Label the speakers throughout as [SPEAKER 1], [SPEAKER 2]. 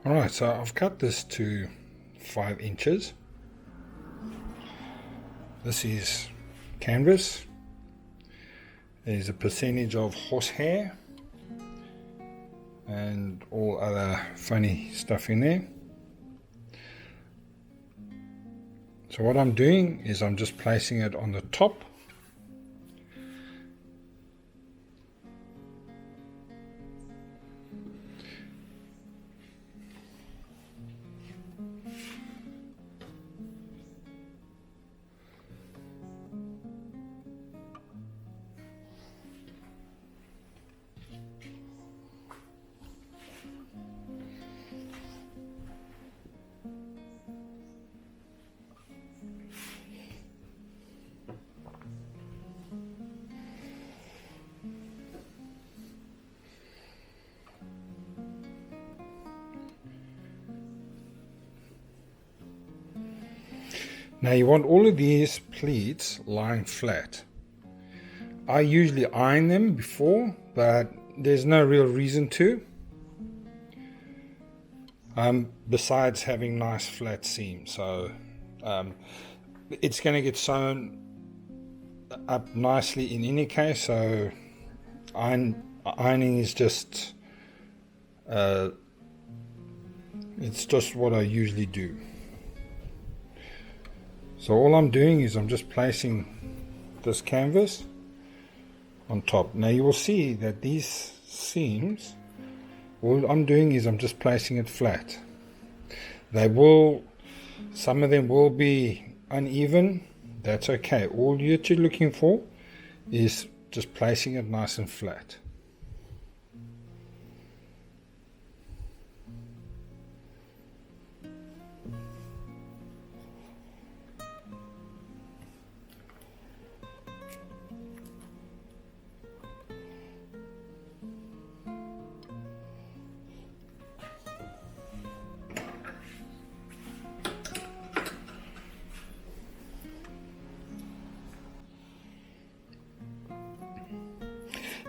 [SPEAKER 1] Alright, so I've cut this to 5 inches. This is canvas. There's a percentage of horsehair and all other funny stuff in there. So what I'm doing is I'm just placing it on the top. Now you want all of these pleats lying flat. I usually iron them before, but there's no real reason to. Besides having nice flat seams, so it's going to get sewn up nicely in any case. So ironing is just it's just what I usually do. So all I'm doing is I'm just placing this canvas on top. Now you will see that these seams, all I'm doing is I'm just placing it flat. Some of them will be uneven. That's okay. All you're looking for is just placing it nice and flat.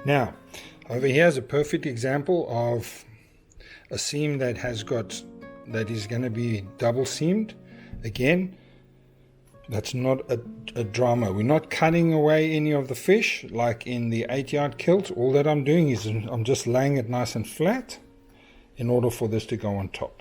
[SPEAKER 1] Now, over here is a perfect example of a seam that is going to be double seamed. Again, that's not a drama. We're not cutting away any of the fish like in the 8-yard kilt. All that I'm doing is I'm just laying it nice and flat in order for this to go on top.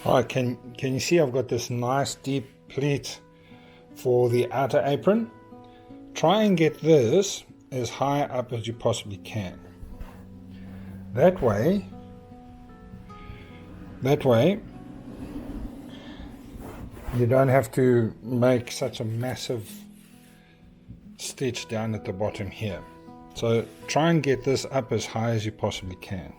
[SPEAKER 1] Alright, can you see I've got this nice deep pleat for the outer apron? Try and get this as high up as you possibly can. That way you don't have to make such a massive stitch down at the bottom here. So try and get this up as high as you possibly can.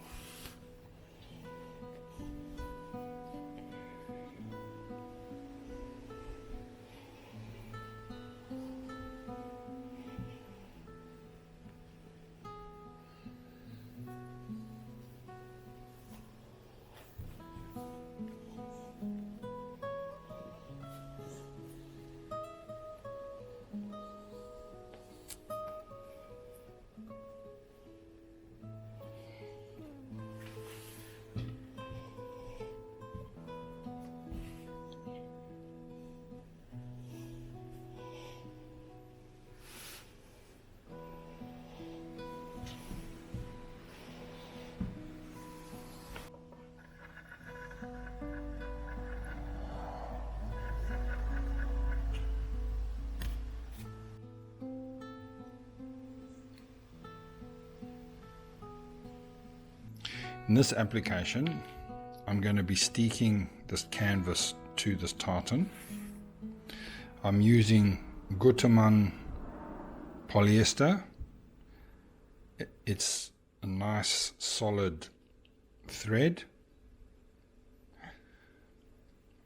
[SPEAKER 1] In this application, I'm going to be sticking this canvas to this tartan. I'm using Gutermann polyester. It's a nice solid thread.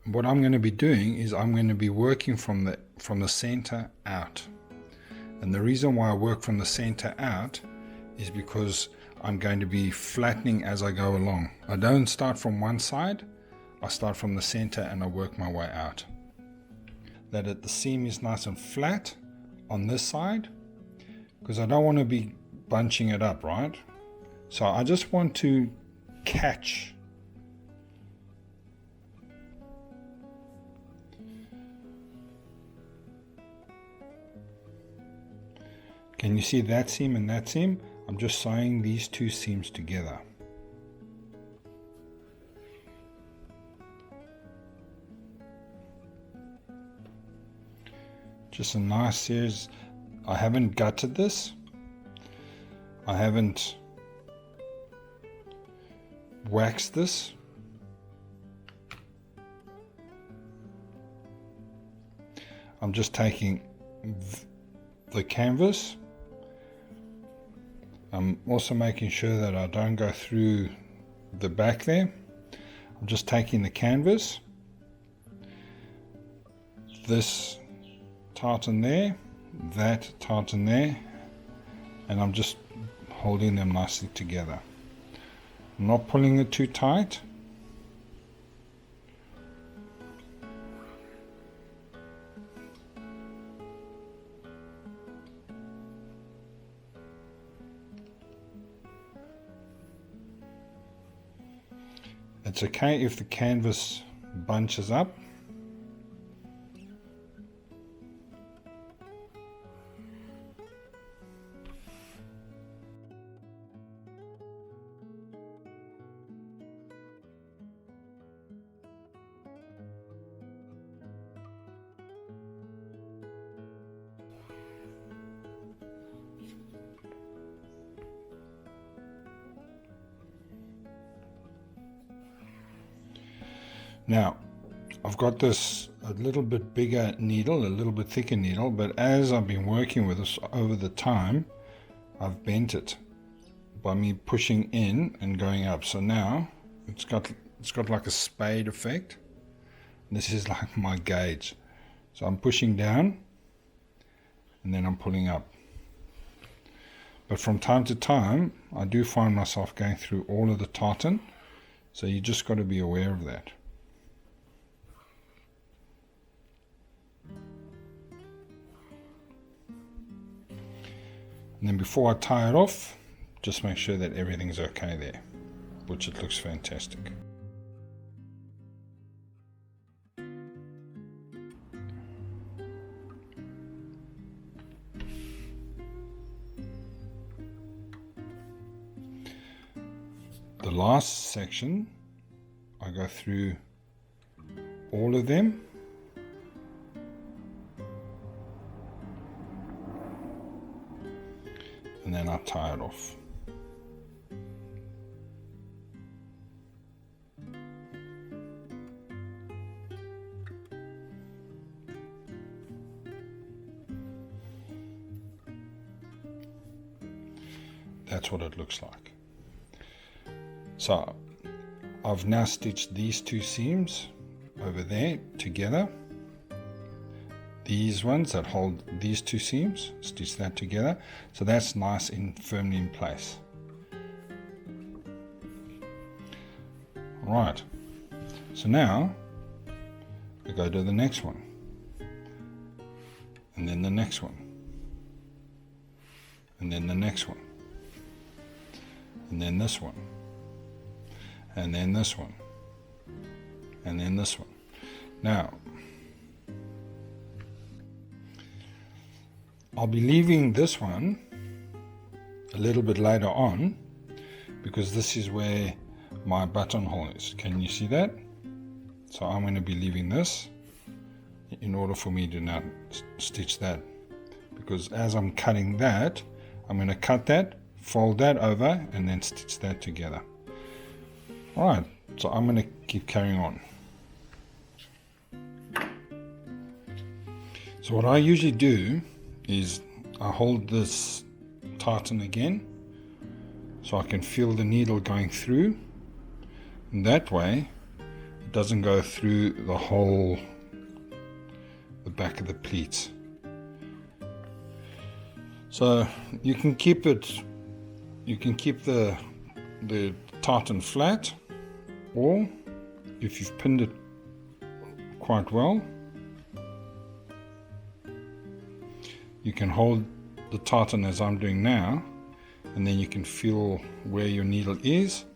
[SPEAKER 1] What I'm going to be doing is I'm going to be working from the center out. And the reason why I work from the center out is because I'm going to be flattening as I go along. I don't start from one side, I start from the center and I work my way out. That the seam is nice and flat on this side, because I don't want to be bunching it up, right? So I just want to catch. Can you see that seam and that seam? I'm just sewing these two seams together. Just a nice series. I haven't gutted this. I haven't waxed this. I'm just taking the canvas. I'm also making sure that I don't go through the back there. I'm just taking the canvas, this tartan there, that tartan there, and I'm just holding them nicely together. I'm not pulling it too tight. It's okay if the canvas bunches up. Now, I've got this a little bit bigger needle, a little bit thicker needle, but as I've been working with this over the time, I've bent it by me pushing in and going up. So now it's got like a spade effect. This is like my gauge. So I'm pushing down and then I'm pulling up. But from time to time, I do find myself going through all of the tartan. So you just got to be aware of that. And then before I tie it off, just make sure that everything's okay there, which it looks fantastic. The last section, I go through all of them. And then I tie it off. That's what it looks like. So I've now stitched these two seams over there together. These ones that hold these two seams, stitch that together, so that's nice and firmly in place. Alright, so now I go to the next one, and then the next one, and then the next one, and then this one, and then this one, and then this one. Now I'll be leaving this one a little bit later on because this is where my buttonhole is. Can you see that? So I'm going to be leaving this in order for me to now stitch that, because as I'm cutting that, I'm going to cut that, fold that over, and then stitch that together. Alright, so I'm going to keep carrying on. So what I usually do is I hold this tartan again so I can feel the needle going through, and that way it doesn't go through the back of the pleats. So you can keep the tartan flat, or if you've pinned it quite well, you can hold the tartan as I'm doing now, and then you can feel where your needle is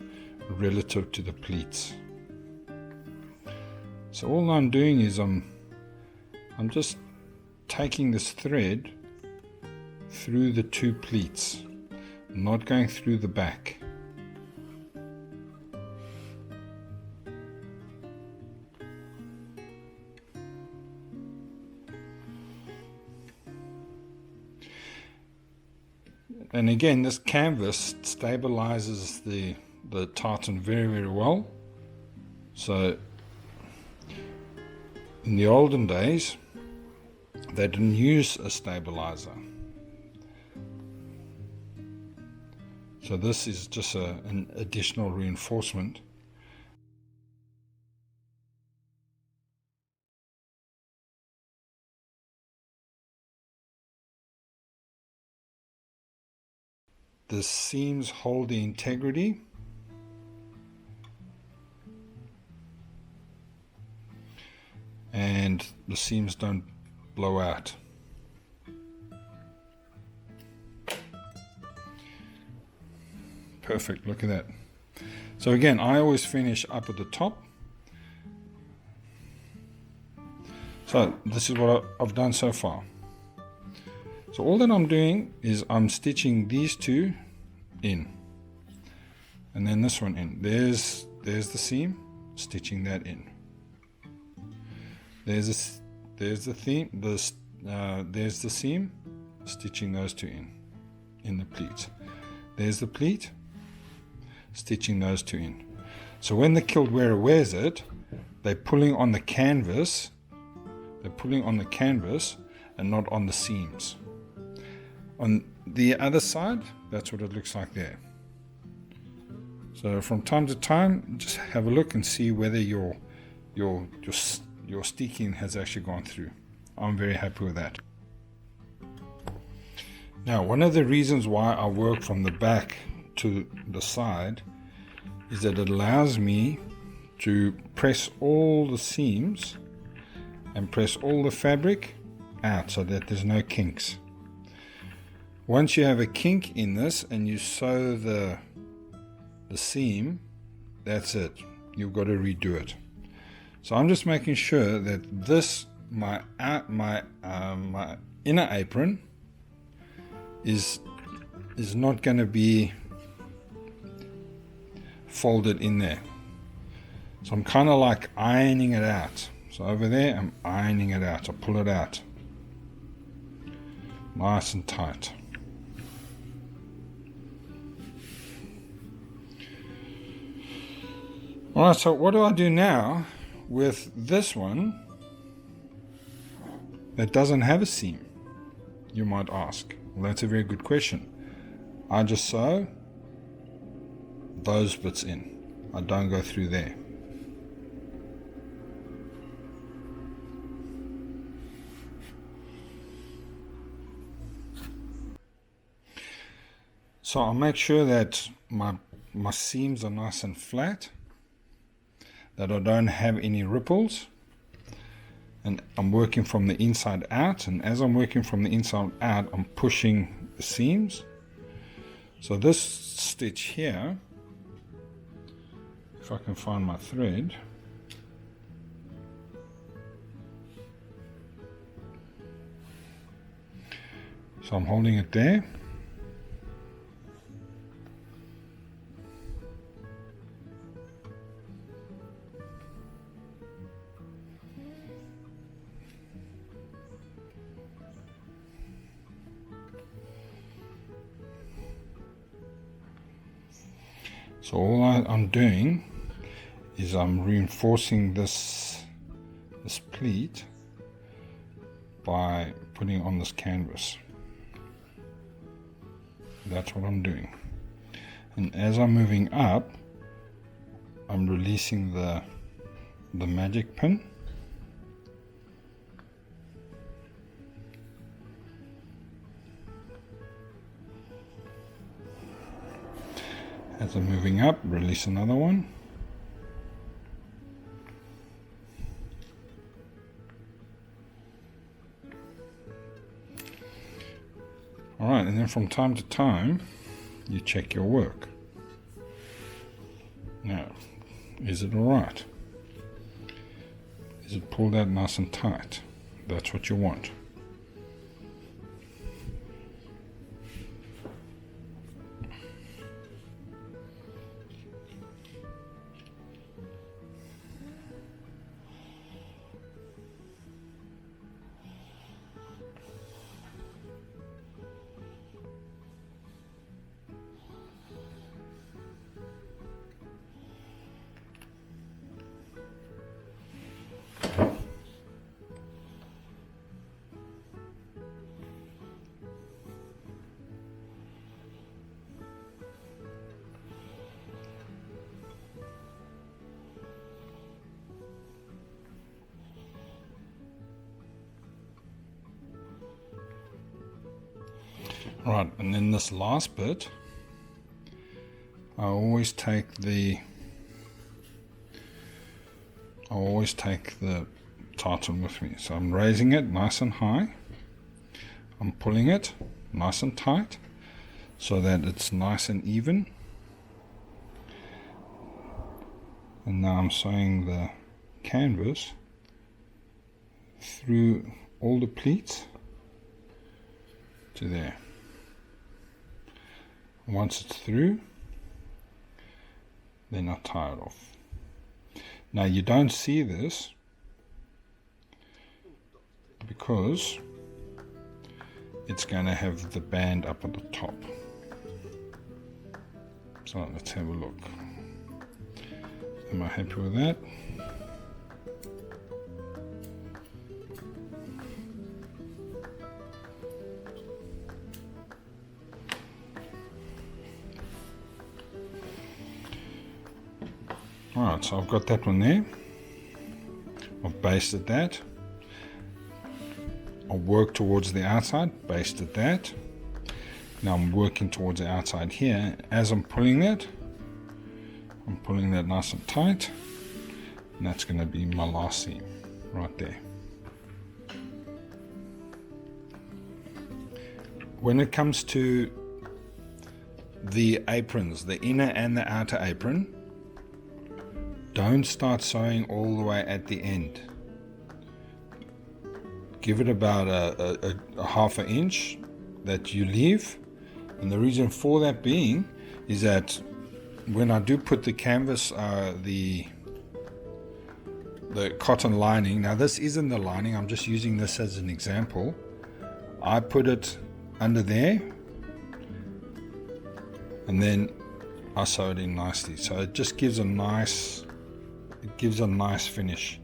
[SPEAKER 1] relative to the pleats. So all I'm doing is I'm just taking this thread through the two pleats, not going through the back. And again, this canvas stabilizes the tartan very, very well. So in the olden days, they didn't use a stabilizer. So this is just an additional reinforcement. The seams hold the integrity, and the seams don't blow out. Perfect, look at that. So again, I always finish up at the top. So this is what I've done so far. So all that I'm doing is I'm stitching these two in, and then this one in. There's the seam, stitching that in. There's the seam, stitching those two in the pleat. There's the pleat, stitching those two in. So when the kilt wearer wears it, they're pulling on the canvas. They're pulling on the canvas and not on the seams. On the other side, that's what it looks like there. So from time to time, just have a look and see whether your sticking has actually gone through. I'm very happy with that. Now, one of the reasons why I work from the back to the side is that it allows me to press all the seams and press all the fabric out so that there's no kinks. Once you have a kink in this and you sew the seam, that's it. You've got to redo it. So I'm just making sure that this my inner apron is not going to be folded in there. So I'm kind of like ironing it out. So over there, I'm ironing it out. I pull it out nice and tight. Alright, so what do I do now with this one that doesn't have a seam? You might ask. Well, that's a very good question. I just sew those bits in. I don't go through there. So I'll make sure that my seams are nice and flat, that I don't have any ripples, and I'm working from the inside out, and as I'm working from the inside out, I'm pushing the seams. So this stitch here, if I can find my thread, so I'm holding it there. So all I'm doing is I'm reinforcing this pleat by putting on this canvas. That's what I'm doing. And as I'm moving up, I'm releasing the magic pin. As I'm moving up, release another one. Alright, and then from time to time, you check your work. Now, is it alright? Is it pulled out nice and tight? That's what you want. Right, and then this last bit, I always take the tartan with me. So I'm raising it nice and high. I'm pulling it nice and tight so that it's nice and even. And now I'm sewing the canvas through all the pleats to there. Once it's through, then I tie it off. Now you don't see this because it's going to have the band up at the top. So let's have a look. Am I happy with that? Alright, so I've got that one there. I've basted that. I'll work towards the outside, basted that. Now I'm working towards the outside here. As I'm pulling that nice and tight. And that's going to be my last seam right there. When it comes to the aprons, the inner and the outer apron, don't start sewing all the way at the end. Give it about a half an inch that you leave. And the reason for that being is that when I do put the canvas, the cotton lining, now this isn't the lining, I'm just using this as an example. I put it under there and then I sew it in nicely. So it just gives a nice finish.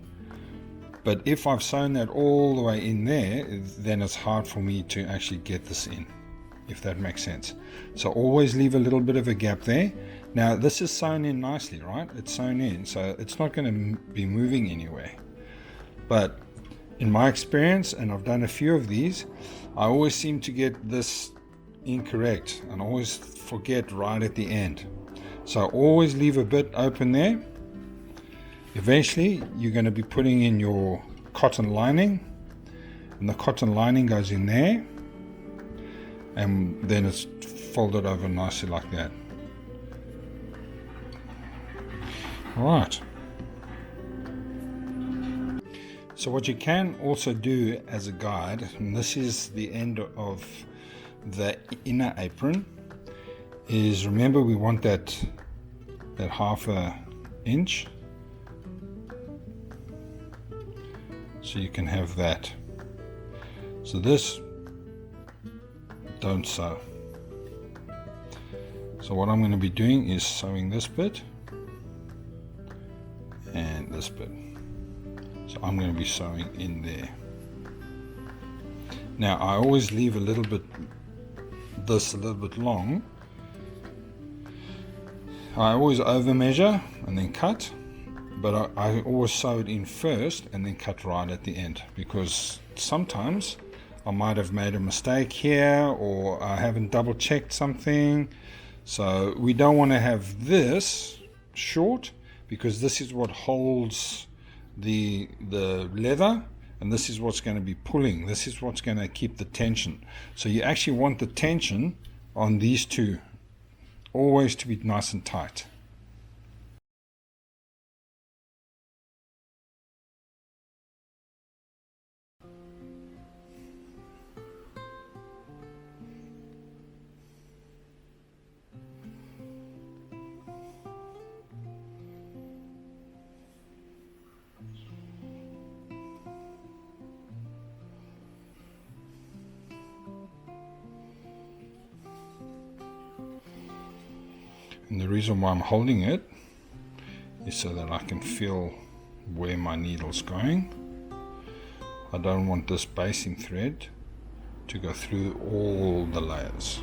[SPEAKER 1] But if I've sewn that all the way in there, then it's hard for me to actually get this in, if that makes sense. So always leave a little bit of a gap there. Now this is sewn in nicely, right? It's sewn in, so it's not going to be moving anywhere. But in my experience, and I've done a few of these, I always seem to get this incorrect and always forget right at the end. So always leave a bit open there. Eventually you're going to be putting in your cotton lining, and the cotton lining goes in there, and then it's folded over nicely like that. Alright, so what you can also do as a guide, and this is the end of the inner apron, is remember we want that half a inch. So you can have that. So this, don't sew. So what I'm going to be doing is sewing this bit this bit. So I'm going to be sewing in there. Now I always leave a little bit long. I always over measure and then cut, but I always sew it in first and then cut right at the end, because sometimes I might have made a mistake here, or I haven't double checked something. So we don't want to have this short, because this is what holds the leather, and this is what's going to be pulling. This is what's going to keep the tension. So you actually want the tension on these two always to be nice and tight. And the reason why I'm holding it is so that I can feel where my needle's going. I don't want this basting thread to go through all the layers.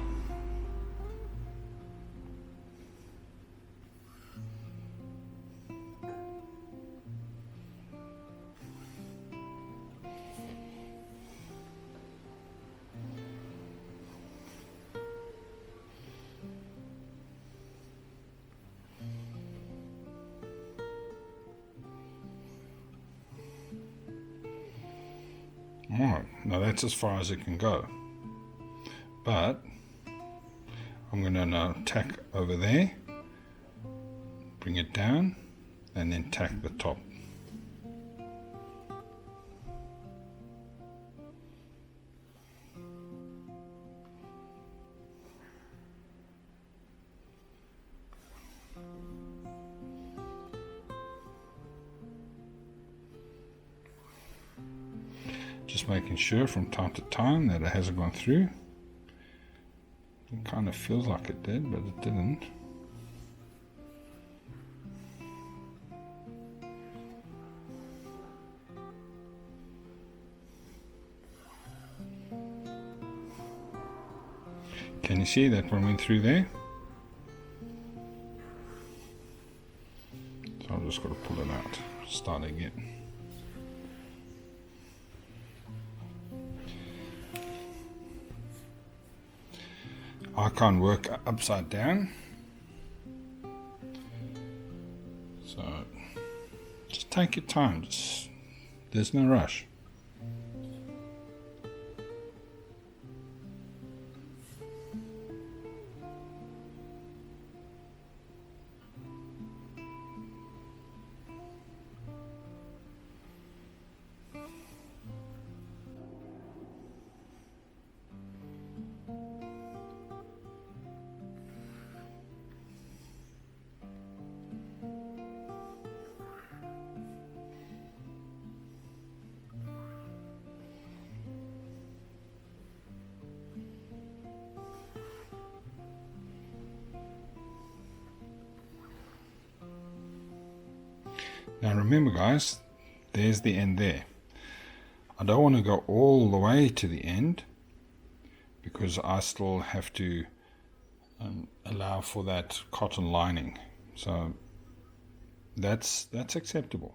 [SPEAKER 1] Alright, now that's as far as it can go, but I'm going to now tack over there, bring it down, and then tack the top. Just making sure from time to time that it hasn't gone through. It kind of feels like it did, but it didn't. Can you see that one went through there? So I've just got to pull it out, start again. I can't work upside down, so just take your time, there's no rush. Now remember guys, there's the end there. I don't want to go all the way to the end, because I still have to allow for that cotton lining. So that's acceptable.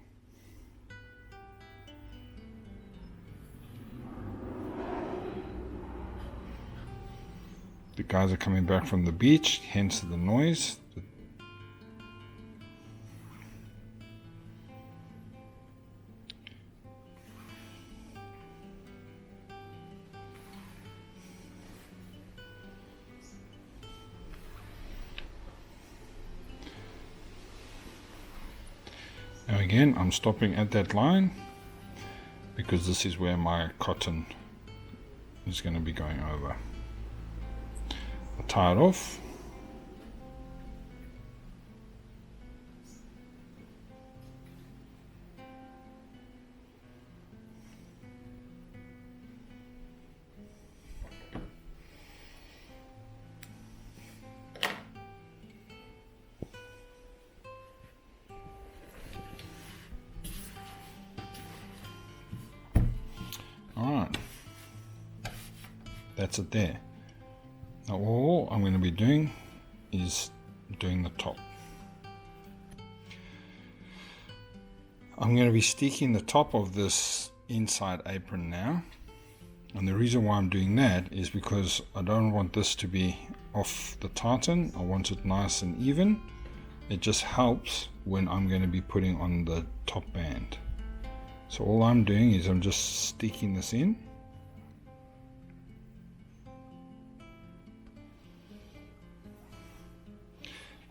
[SPEAKER 1] The guys are coming back from the beach, hence the noise. Now again, I'm stopping at that line because this is where my cotton is going to be going over. I'll tie it off. Alright, that's it there. Now all I'm going to be doing is doing the top. I'm going to be sticking the top of this inside apron now, and the reason why I'm doing that is because I don't want this to be off the tartan. I want it nice and even. It just helps when I'm going to be putting on the top band. So all I'm doing is I'm just sticking this in.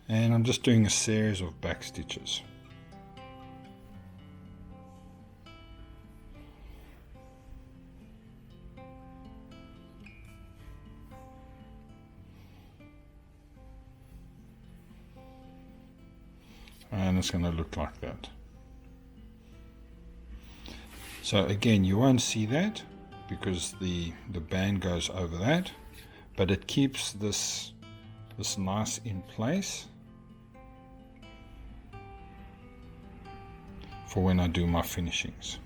[SPEAKER 1] And I'm just doing a series of back stitches. And it's going to look like that. So again, you won't see that because the band goes over that, but it keeps this nice in place for when I do my finishings.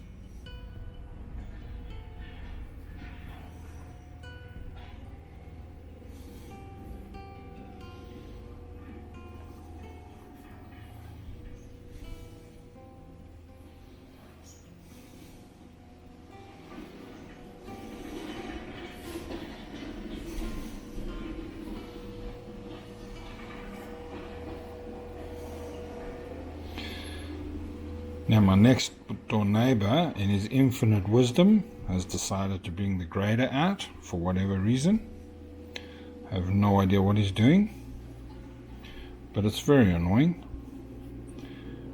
[SPEAKER 1] Now my next door neighbor, in his infinite wisdom, has decided to bring the grater out for whatever reason. I have no idea what he's doing, but it's very annoying,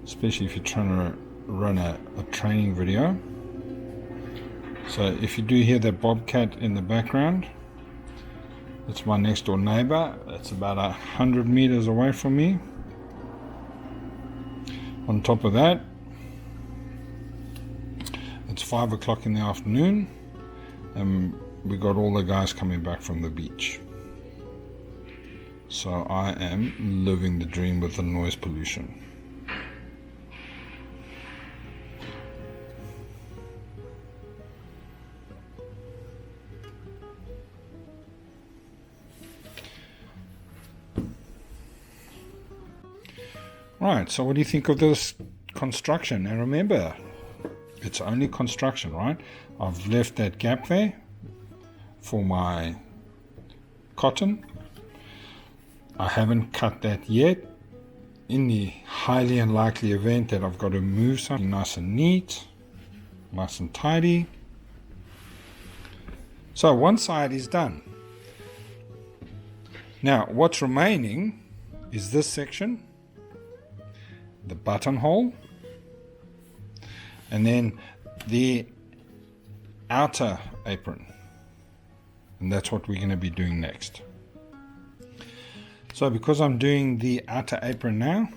[SPEAKER 1] especially if you're trying to run a training video. So if you do hear that bobcat in the background, it's my next door neighbor. It's about 100 meters away from me. On top of that, it's 5 o'clock in the afternoon, and we got all the guys coming back from the beach. So I am living the dream with the noise pollution. Right, so what do you think of this construction? And remember, it's only construction, right? I've left that gap there for my cotton. I haven't cut that yet. In the highly unlikely event that I've got to move something nice and neat, nice and tidy. So one side is done. Now what's remaining is this section, the buttonhole, and then the outer apron, and that's what we're going to be doing next. So because I'm doing the outer apron now,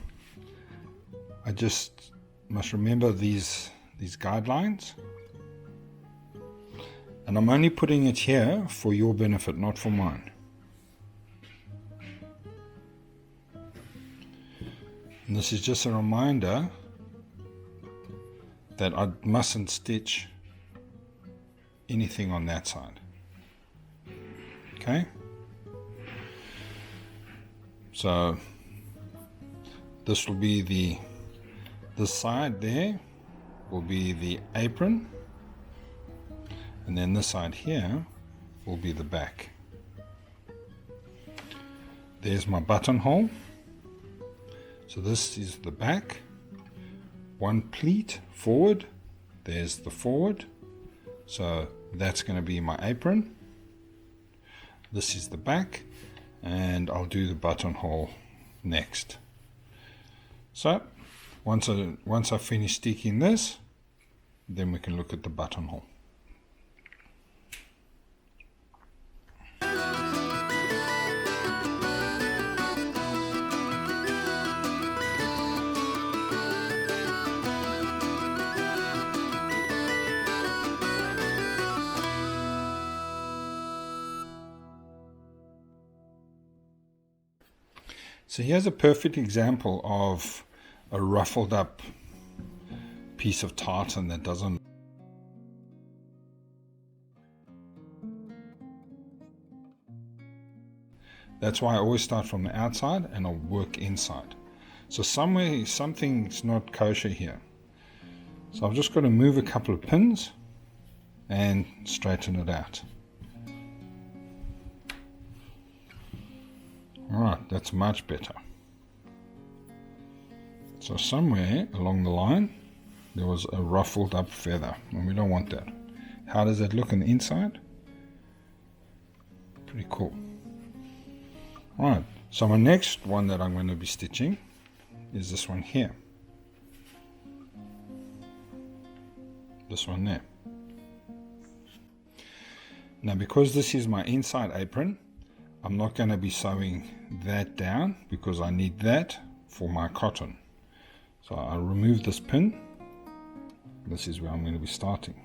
[SPEAKER 1] I just must remember these guidelines, and I'm only putting it here for your benefit, not for mine. And this is just a reminder that I mustn't stitch anything on that side. Okay? So this will be the side there will be the apron, and then this side here will be the back. There's my buttonhole. So this is the back. One pleat forward. There's the forward. So that's going to be my apron. This is the back, and I'll do the buttonhole next. So once I finish sticking this, then we can look at the buttonhole. So here's a perfect example of a ruffled up piece of tartan that doesn't. That's why I always start from the outside and I'll work inside. So somewhere something's not kosher here. So I've just got to move a couple of pins and straighten it out. Alright, that's much better. So somewhere along the line there was a ruffled up feather, and we don't want that. How does that look on the inside? Pretty cool. Alright, so my next one that I'm going to be stitching is this one here. This one there. Now because this is my inside apron, I'm not going to be sewing that down because I need that for my cotton. So I'll remove this pin. This is where I'm going to be starting.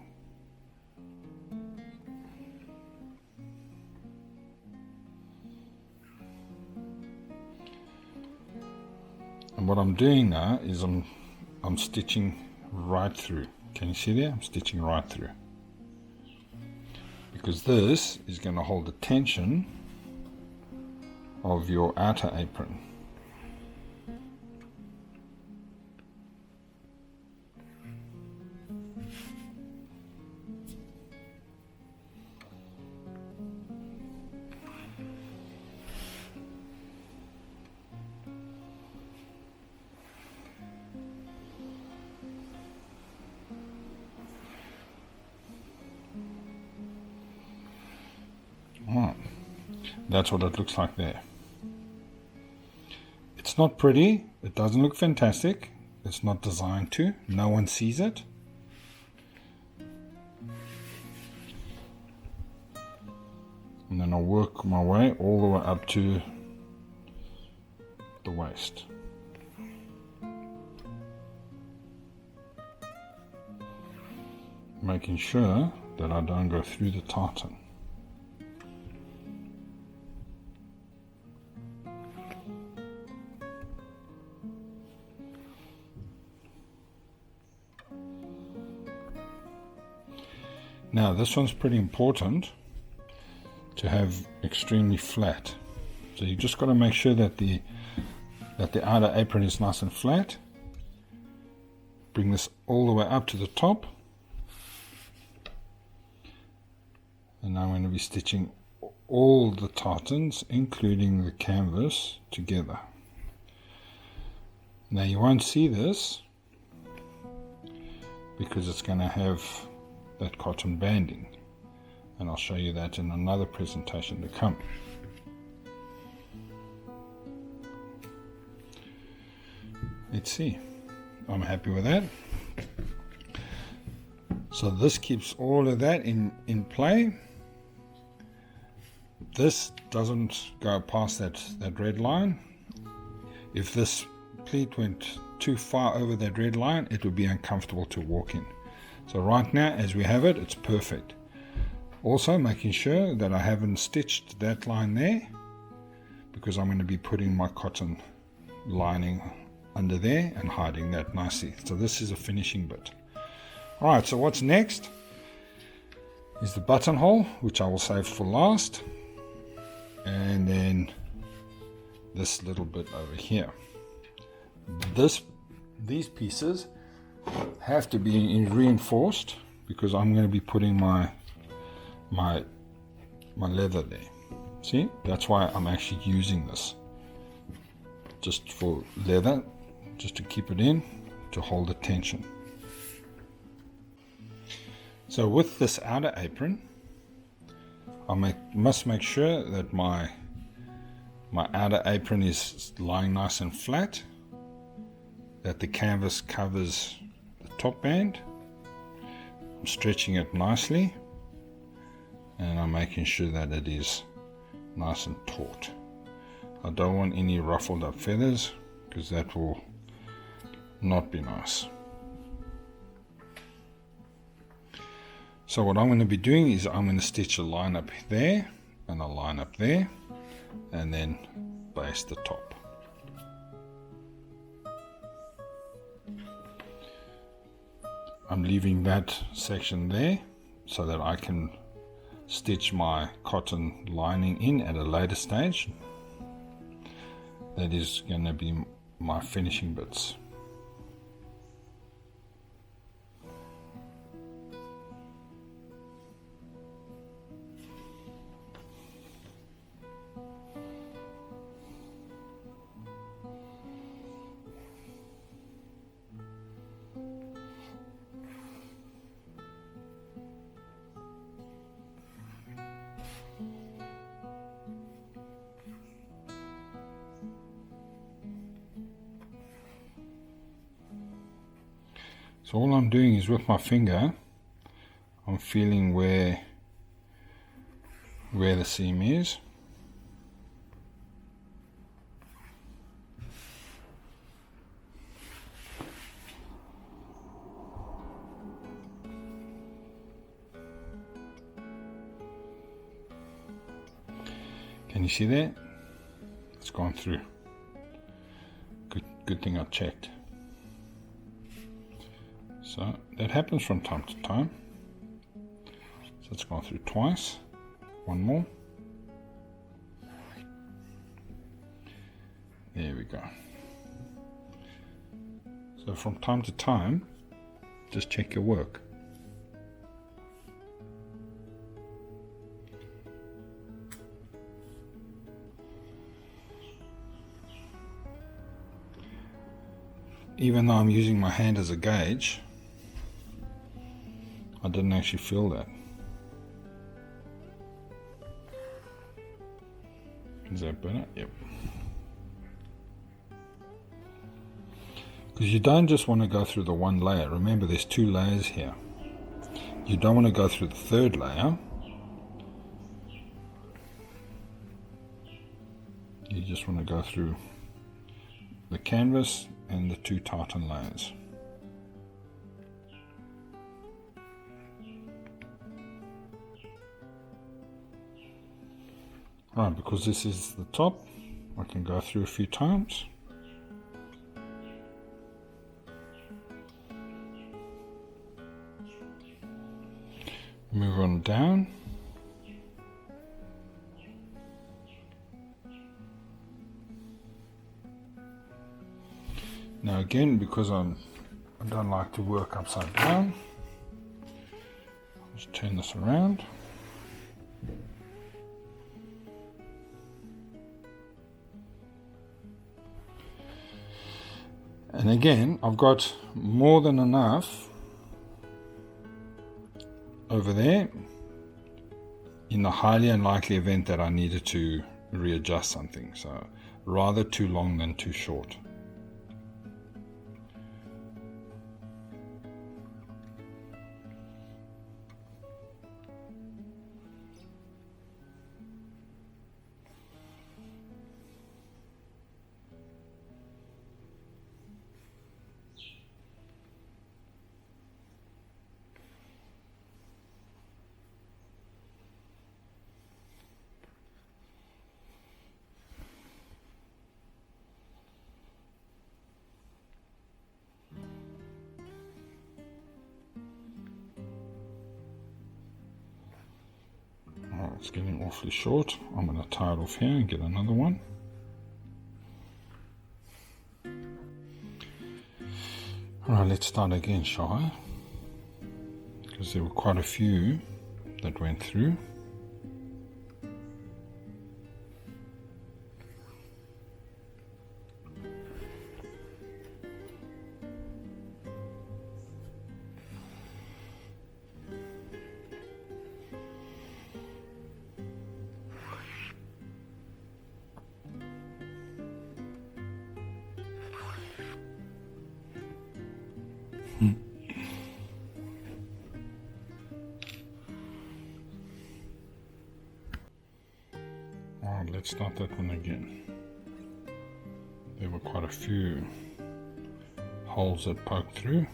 [SPEAKER 1] And what I'm doing now is I'm stitching right through. Can you see there? I'm stitching right through. Because this is going to hold the tension of your outer apron. That's what it looks like there. It's not pretty, it doesn't look fantastic, it's not designed to, no one sees it. And then I'll work my way all the way up to the waist. Making sure that I don't go through the tartan. Now this one's pretty important to have extremely flat. So you just got to make sure that the outer apron is nice and flat. Bring this all the way up to the top. And now I'm going to be stitching all the tartans, including the canvas, together. Now you won't see this because it's going to have that cotton banding, and I'll show you that in another presentation to come. Let's see, I'm happy with that. So this keeps all of that in play. This doesn't go past that red line. If this pleat went too far over that red line, it would be uncomfortable to walk in. So right now, as we have it, it's perfect. Also making sure that I haven't stitched that line there, because I'm going to be putting my cotton lining under there and hiding that nicely. So this is a finishing bit. Alright, so what's next is the buttonhole, which I will save for last, and then this little bit over here. These pieces have to be reinforced because I'm going to be putting my leather there. See, that's why I'm actually using this, just for leather, just to keep it in, to hold the tension. So with this outer apron, I must make sure that my outer apron is lying nice and flat, that the canvas covers the top band. I'm stretching it nicely, and I'm making sure that it is nice and taut. I don't want any ruffled up feathers, because that will not be nice. So what I'm going to be doing is I'm going to stitch a line up there and a line up there, and then base the top. I'm leaving that section there so that I can stitch my cotton lining in at a later stage. that is going to be my finishing bits. So all I'm doing is with my finger, I'm feeling where the seam is. Can you see that? It's gone through. Good thing I checked. So that happens from time to time. So it's gone through twice. One more. There we go. So from time to time, just check your work. Even though I'm using my hand as a gauge, I didn't actually feel that. Is that better? Yep. Because you don't just want to go through the one layer. Remember, there's 2 layers here. You don't want to go through the 3rd layer. You just want to go through the canvas and the 2 tartan layers. Right, because this is the top, I can go through a few times. Move on down. Now again, because I don't like to work upside down, just turn this around. And again, I've got more than enough over there in the highly unlikely event that I needed to readjust something. So rather too long than too short. It's getting awfully short. I'm going to tie it off here and get another one. Alright, let's start again, shall I? Because there were quite a few that went through. Alright, let's start that one again. There were quite a few holes that poked through.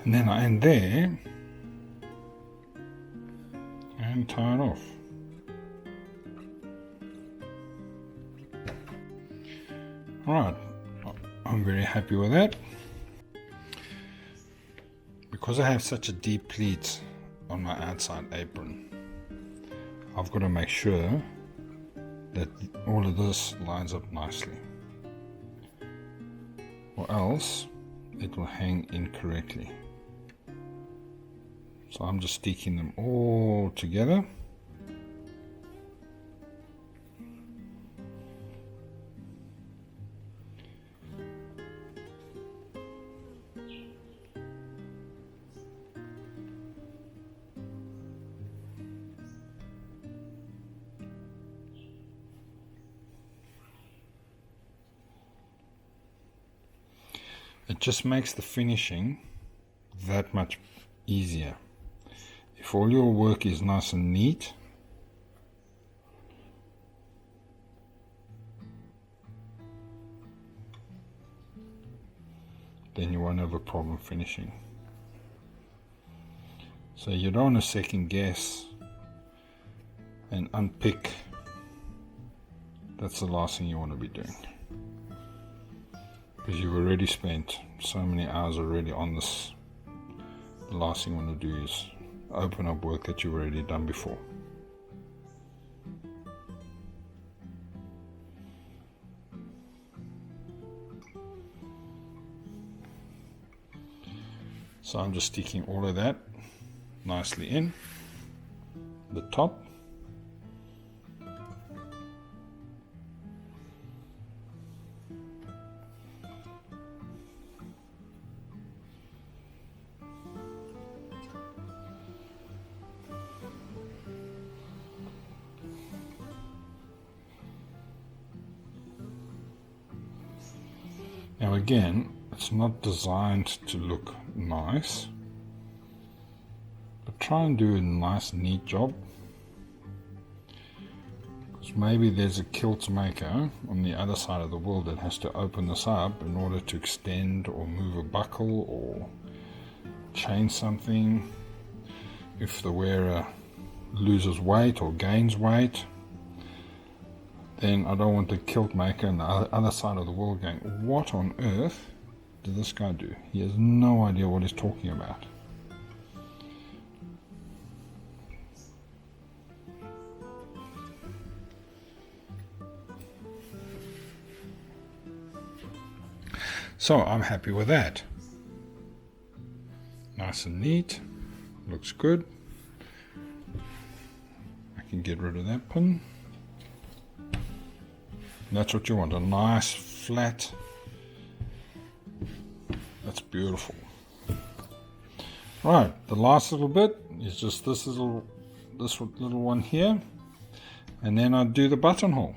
[SPEAKER 1] And then I end there and tie it off. Alright, I'm very happy with that. Because I have such a deep pleat on my outside apron, I've got to make sure that all of this lines up nicely, or else it will hang incorrectly. So I'm just sticking them all together. It just makes the finishing that much easier. If all your work is nice and neat, then you won't have a problem finishing. So you don't want to second guess and unpick. That's the last thing you want to be doing, because you've already spent so many hours already on this. The last thing you want to do is open up work that you've already done before. So I'm just sticking all of that nicely in the top. Now again, it's not designed to look nice, but try and do a nice neat job, because maybe there's a kilt maker on the other side of the world that has to open this up in order to extend or move a buckle or change something if the wearer loses weight or gains weight. Then I don't want the kilt maker on the other side of the world going, what on earth did this guy do? He has no idea what he's talking about. So I'm happy with that. Nice and neat, looks good. I can get rid of that pin. That's what you want, a nice flat. That's beautiful. Right, the last little bit is just this little one here, and then I do the buttonhole.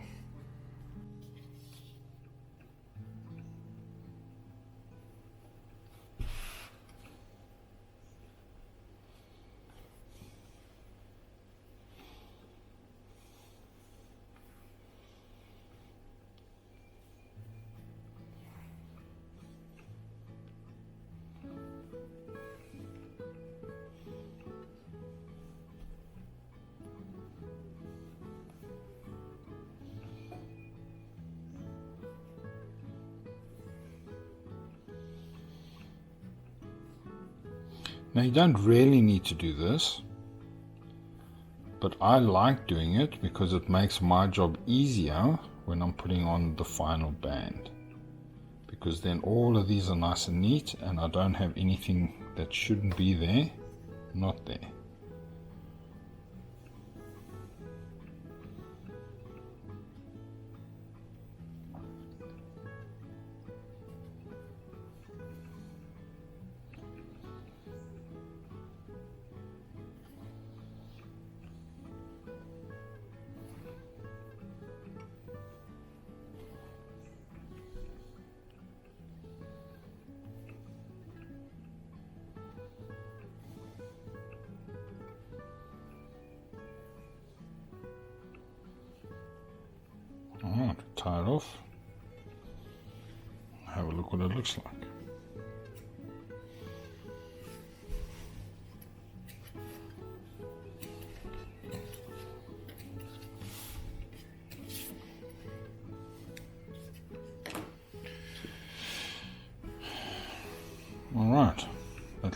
[SPEAKER 1] Now you don't really need to do this, but I like doing it because it makes my job easier when I'm putting on the final band, because then all of these are nice and neat and I don't have anything that shouldn't be there, not there. Alright, tie it off. Have a look what it looks like.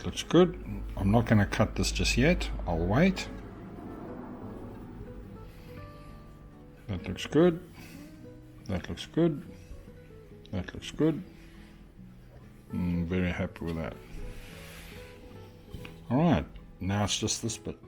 [SPEAKER 1] That looks good. I'm not going to cut this just yet. I'll wait. That looks good. That looks good. That looks good. I'm very happy with that. Alright, now it's just this bit.